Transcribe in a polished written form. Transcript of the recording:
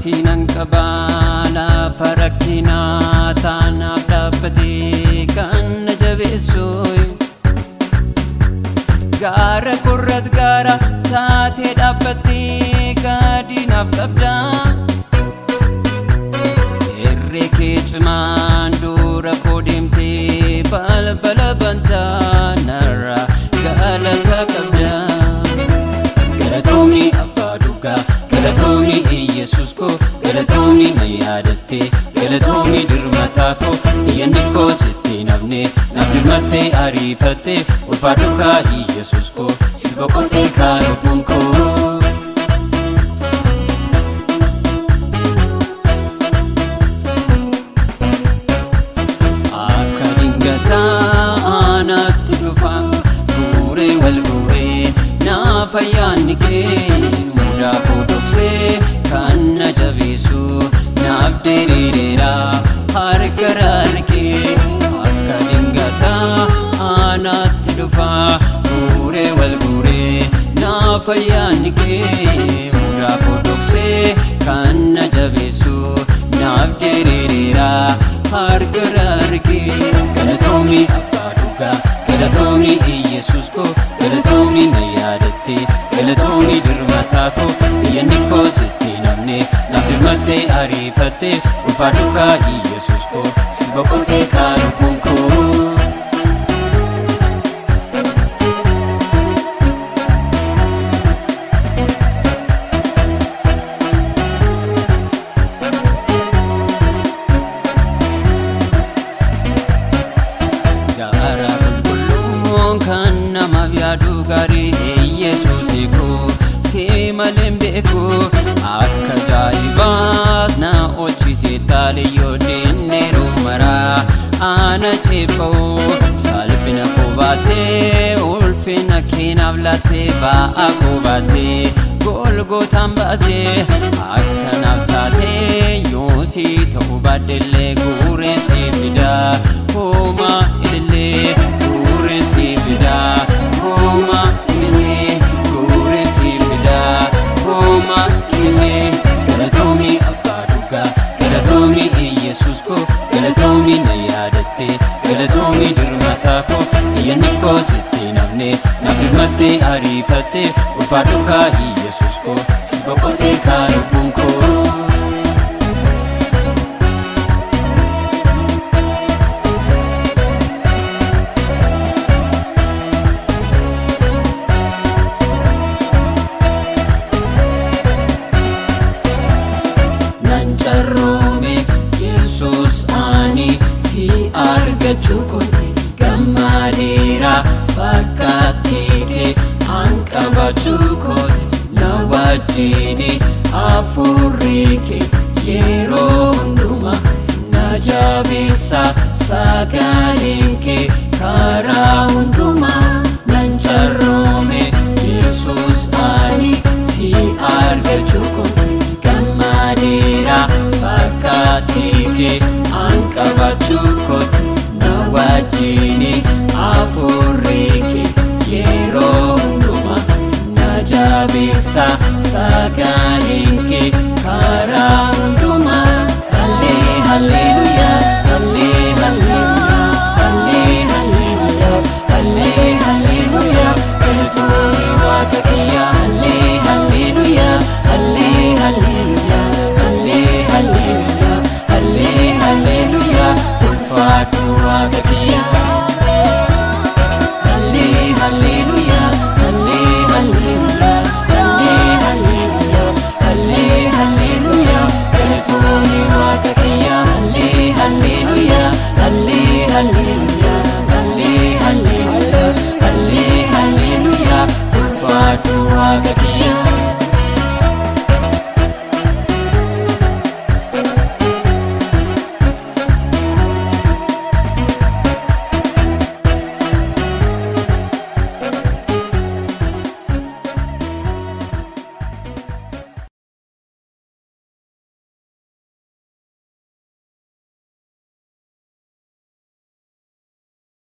sinan qabala farakina tanaaf dhaabbate kan na jabeessu gaara kurrat gaara taatee dhaabbatte gaadinaaf qabda irree kee cimaan dura koo deemtee balbala bantaa narra galata qabda galatoomii abbaa dhugaa galatoomii Yesus ko galatoomii na yaadatte galatoomii dirmataa ko iyyanni koo sitti nafne naaf dirmattee ariifatte ulfaadhu kaa Yesus ko sitti boqotee kaa lubbuun koo akka dingataa anaatti dhufa guuree wal guuree naaf ayyaanni kee mudaa koo dhoksee kan na jabeessu naaf diriireera harka raarkee akka dingataa anaatti dhufa guuree wal guuree naaf ayyaanni kee mudaa koo dhoksee kan na jabeessu naaf diriireera harka raarkee galatoomii abbaa dhugaa galatoomii Yesus ko galatoomii na yaadatte galatoomii dirmataa ko iyyanni koo sitti nafne naaf dirmattee ariifatte ulfaadhu kaa Yesus ko sitti boqotee kaa lubbuun koo kan namaaf yaadu gaarii Yesus ko si malee beeku akka ajaa'ibaas na oolchite taaliyyoo dinneeru maraa ana ceepha'u salphina koo baattee ulfina kee naaf laattee ba'aa koo baattee golgootaan baattee akka naaf taatee yoo si ta'uu baadhellee guureen si fidaa homaa ilillee guureen si fidaa homaa ilillee guureen si fidaa homaa ilillee galatoomii abbaa dhugaa galatoomii Yesus ko galatoomii na yaadatte galatoomii dirmataa ko iyyanni koo sitti nafne naaf dirmattee ariifatte ulfaadhu kaa Yesus ko sitti boqotee kaa lubbuun koo Rome Yesus ani si argachuu kooti gammadeera fakkaattii kee hanqabachuu kooti na wajjini hafuurri kee yeroo hundumaa na jabeessa sagalee